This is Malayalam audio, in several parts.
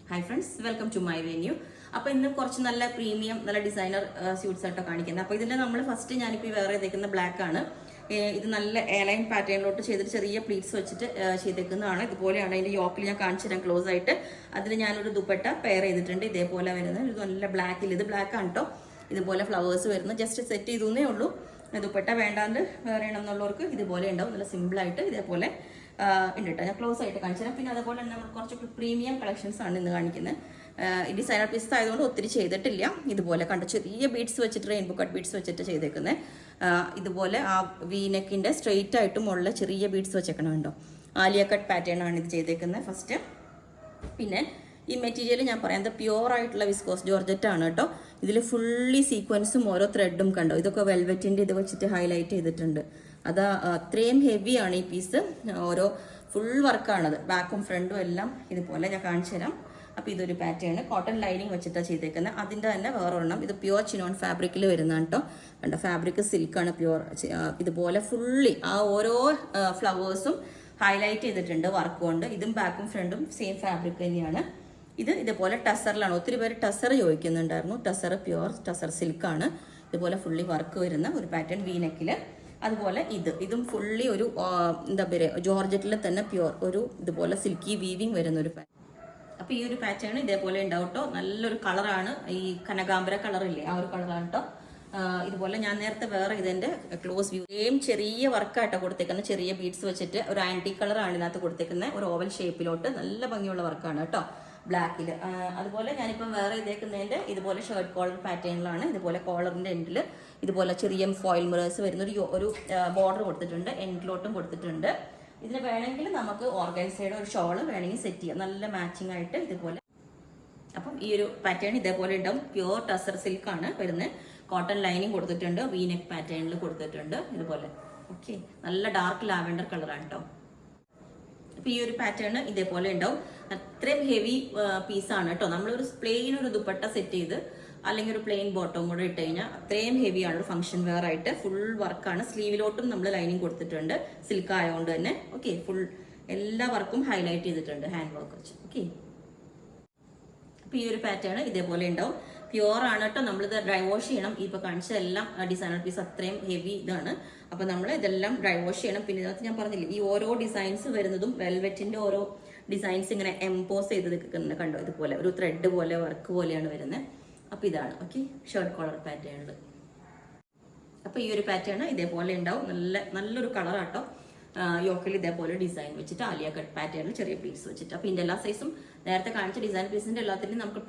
Hi friends, welcome to my venue. അപ്പോൾ ഇന്ന് കുറച്ച് നല്ല പ്രീമിയം നല്ല ഡിസൈനർ സ്യൂട്ട്സ് ആയിട്ടോ കാണിക്കുന്നത്. അപ്പോൾ ഇതിൽ നമ്മൾ ഫസ്റ്റ് ഞാനിപ്പോൾ വേറെ ചെയ്തേക്കുന്ന ബ്ലാക്ക് ആണ്. ഇത് നല്ല എയർലൈൻ പാറ്റേണിലോട്ട് ചെയ്തിട്ട് ചെറിയ പ്ലീറ്റ്സ് വെച്ചിട്ട് ചെയ്തേക്കുന്നതാണ്. ഇതുപോലെയാണ് അതിൻ്റെ യോക്കിൽ ഞാൻ കാണിച്ചു തരാം ക്ലോസ് ആയിട്ട്. അതിൽ ഞാനൊരു ദുപ്പട്ട പെയർ ചെയ്തിട്ടുണ്ട്. ഇതേപോലെ വരുന്നത് ഇത് നല്ല ബ്ലാക്കിൽ, ഇത് ബ്ലാക്ക് ആണ് കേട്ടോ. ഇതുപോലെ ഫ്ലവേഴ്സ് വരുന്നത് ജസ്റ്റ് സെറ്റ് ചെയ്തേ ഉള്ളൂ. ദുപ്പട്ട വേണ്ടാണ്ട് വേറെ എന്നുള്ളവർക്ക് ഇതുപോലെ ഉണ്ടാവും. നല്ല സിമ്പിളായിട്ട് ഇതേപോലെ ഉണ്ട് കേട്ടോ. ഞാൻ ക്ലോസ് ആയിട്ട് കാണിച്ചു തരാം. പിന്നെ അതുപോലെ തന്നെ നമ്മൾ കുറച്ച് പ്രീമിയം കളക്ഷൻസ് ആണ് ഇന്ന് കാണിക്കുന്നത്. ഡിസൈനർ പീസ് ആയതുകൊണ്ട് ഒത്തിരി ചെയ്തിട്ടില്ല. ഇതുപോലെ കണ്ട ചെറിയ ബീഡ്സ് വെച്ചിട്ട് റെയിൻബോ കട്ട് ബീഡ്സ് വെച്ചിട്ട് ചെയ്തേക്കുന്നത്. ഇതുപോലെ ആ വീനെക്കിൻ്റെ സ്ട്രെയിറ്റ് ആയിട്ടും ഉള്ള ചെറിയ ബീഡ്സ് വെച്ചേക്കണം കേട്ടോ. ആലിയ കട്ട് പാറ്റേൺ ആണ് ഇത് ചെയ്തേക്കുന്നത് ഫസ്റ്റ്. പിന്നെ ഈ മെറ്റീരിയൽ ഞാൻ പറയാം, പ്യുവർ ആയിട്ടുള്ള വിസ്കോസ് ജോർജറ്റ് ആണ് കേട്ടോ. ഇതിൽ ഫുള്ളി സീക്വൻസും ഓരോ ത്രെഡും കണ്ടോ. ഇതൊക്കെ വെൽവെറ്റിൻ്റെ ഇത് വെച്ചിട്ട് ഹൈലൈറ്റ് ചെയ്തിട്ടുണ്ട്. അത് അത്രയും ഹെവിയാണ് ഈ പീസ്. ഓരോ ഫുൾ വർക്കാണത്, ബാക്കും ഫ്രണ്ടും എല്ലാം ഇതുപോലെ ഞാൻ കാണിച്ചു തരാം. അപ്പോൾ ഇതൊരു പാറ്റേൺ കോട്ടൺ ലൈനിങ് വെച്ചിട്ടാണ് ചെയ്തേക്കുന്നത്. അതിൻ്റെ തന്നെ വേറൊരെണ്ണം, ഇത് പ്യുവർ ചിനോൺ ഫാബ്രിക്കിൽ വരുന്നതാണ് കേട്ടോ. കണ്ടോ, ഫാബ്രിക് സിൽക്കാണ് പ്യുവർ. ഇതുപോലെ ഫുള്ളി ആ ഓരോ ഫ്ലവേഴ്സും ഹൈലൈറ്റ് ചെയ്തിട്ടുണ്ട് വർക്ക് കൊണ്ട്. ഇതും ബാക്കും ഫ്രണ്ടും സെയിം ഫാബ്രിക് തന്നെയാണ്. ഇത് ഇതുപോലെ ടസറിലാണ്. ഒത്തിരി പേര് ടസർ ചോദിക്കുന്നുണ്ടായിരുന്നു. ടസർ പ്യുവർ ടസർ സിൽക്കാണ്. ഇതുപോലെ ഫുള്ളി വർക്ക് വരുന്ന ഒരു പാറ്റേൺ വീനെക്കിൽ. അതുപോലെ ഇതും ഫുള്ളി ഒരു എന്താ പറയുക, ജോർജറ്റിൽ തന്നെ പ്യുവർ ഒരു ഇതുപോലെ സിൽക്കി വീവിങ് വരുന്ന ഒരു പാറ്റേൺ. അപ്പോൾ ഈ ഒരു പാറ്റേൺ ഇതേപോലെ ഉണ്ടാവും കേട്ടോ. നല്ലൊരു കളറാണ്, ഈ കനകാംബര കളറില്ലേ ആ ഒരു കളറാണ് കേട്ടോ. ഇതുപോലെ ഞാൻ നേരത്തെ വേറെ ഇതിൻ്റെ ക്ലോസ് വ്യൂ ചെറിയ വർക്കായിട്ടോ കൊടുത്തേക്കുന്നത്. ചെറിയ ബീഡ്സ് വെച്ചിട്ട് ഒരു ആൻറ്റി കളറാണ് ഇതിനകത്ത് കൊടുത്തേക്കുന്നത്. ഒരു ഓവൽ ഷേപ്പിലോട്ട് നല്ല ഭംഗിയുള്ള വർക്കാണ് കേട്ടോ, ബ്ലാക്കിൽ. അതുപോലെ ഞാനിപ്പം വേറെ ഇതേക്കുന്നതിൻ്റെ ഇതുപോലെ ഷർട്ട് കോളർ പാറ്റേണിലാണ്. ഇതുപോലെ കോളറിൻ്റെ എൻഡിൽ ഇതുപോലെ ചെറിയ ഫോയിൽ മിറേഴ്സ് വരുന്ന ഒരു ബോർഡർ കൊടുത്തിട്ടുണ്ട്. എൻഡിലോട്ടും കൊടുത്തിട്ടുണ്ട്. ഇതിന് വേണമെങ്കിൽ നമുക്ക് ഓർഗൻസയുടെ ഒരു ഷോള് വേണമെങ്കിൽ സെറ്റ് ചെയ്യാം, നല്ല മാച്ചിങ് ആയിട്ട് ഇതുപോലെ. അപ്പം ഈ ഒരു പാറ്റേൺ ഇതേപോലെ ഉണ്ടാവും. പ്യുവർ ടസർ സിൽക്കാണ് വരുന്നത്. കോട്ടൺ ലൈനിങ് കൊടുത്തിട്ടുണ്ട്. വീനെക്ക് പാറ്റേണിൽ കൊടുത്തിട്ടുണ്ട് ഇതുപോലെ. ഓക്കെ, നല്ല ഡാർക്ക് ലാവെൻഡർ കളറാണ് കേട്ടോ. അപ്പോൾ ഈ ഒരു പാറ്റേൺ ഇതേപോലെ ഉണ്ടാവും. അത്രയും ഹെവി പീസാണ് കേട്ടോ. നമ്മളൊരു പ്ലെയിൻ ഒരു ദുപ്പട്ട സെറ്റ് ചെയ്ത് അല്ലെങ്കിൽ ഒരു പ്ലെയിൻ ബോട്ടം കൂടെ ഇട്ട് കഴിഞ്ഞാൽ അത്രയും ഹെവിയാണ്. ഒരു ഫംഗ്ഷൻ വെയർ ആയിട്ട് ഫുൾ വർക്കാണ്. സ്ലീവിലോട്ടും നമ്മൾ ലൈനിങ് കൊടുത്തിട്ടുണ്ട്, സിൽക്ക് ആയതുകൊണ്ട് തന്നെ. ഓക്കെ, ഫുൾ എല്ലാ വർക്കും ഹൈലൈറ്റ് ചെയ്തിട്ടുണ്ട് ഹാൻഡ് വർക്ക് വെച്ച്. ഓക്കെ, അപ്പോൾ ഈ ഒരു പാറ്റേൺ ഇതേപോലെ ഉണ്ടാവും. പ്യുവർ ആണ് കേട്ടോ. നമ്മളിത് ഡ്രൈ വാഷ് ചെയ്യണം. ഇപ്പോൾ കാണിച്ച എല്ലാം ഡിസൈനർ പീസ് അത്രയും ഹെവി ഇതാണ്. അപ്പോൾ നമ്മൾ ഇതെല്ലാം ഡ്രൈ വാഷ് ചെയ്യണം. പിന്നെ ഇതിനകത്ത് ഞാൻ പറഞ്ഞില്ലേ, ഈ ഓരോ ഡിസൈൻസ് വരുന്നതും വെൽവെറ്റിൻ്റെ ഓരോ ഡിസൈൻസ് ഇങ്ങനെ എംപോസ് ചെയ്ത് നിൽക്കുന്നത് കണ്ടോ. ഇതുപോലെ ഒരു ത്രെഡ് പോലെ വർക്ക് പോലെയാണ് വരുന്നത്. അപ്പോൾ ഇതാണ് ഓക്കെ ഷർട്ട് കോളർ പാറ്റേണിൽ. അപ്പോൾ ഈ ഒരു പാറ്റേൺ ഇതേപോലെ ഉണ്ടാവും. നല്ലൊരു കളറാട്ടോ. യോക്കിൽ ഇതേപോലെ ഡിസൈൻ വെച്ചിട്ട് ആലിയ കട്ട് പാറ്റേണിൽ ചെറിയ പീസ് വെച്ചിട്ട്. അപ്പോൾ ഇതിൻ്റെ എല്ലാ സൈസും നേരത്തെ കാണിച്ച ഡിസൈൻ പീസിൻ്റെ എല്ലാത്തിനും നമുക്ക്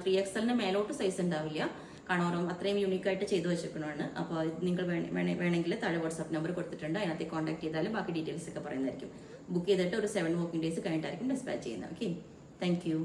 3XL മേലോട്ട് സൈസ് ഉണ്ടാവില്ല. കാണോറും അത്രയും യൂണിക്കായിട്ട് ചെയ്ത് വെച്ചിരിക്കണമാണ്. അപ്പോൾ നിങ്ങൾ വേണമെങ്കിൽ താഴെ വാട്സാപ്പ് നമ്പർ കൊടുത്തിട്ടുണ്ട്. അതിനകത്ത് കോൺടാക്ട് ചെയ്താലും ബാക്കി ഡീറ്റെയിൽസ് ഒക്കെ പറയുന്നതായിരിക്കും. ബുക്ക് ചെയ്തിട്ട് ഒരു 7 വർക്കിംഗ് ഡേയ്സ് കഴിഞ്ഞിട്ടായിരിക്കും ഡിസ്പാച്ച് ചെയ്യുന്നത്. Okay, thank you.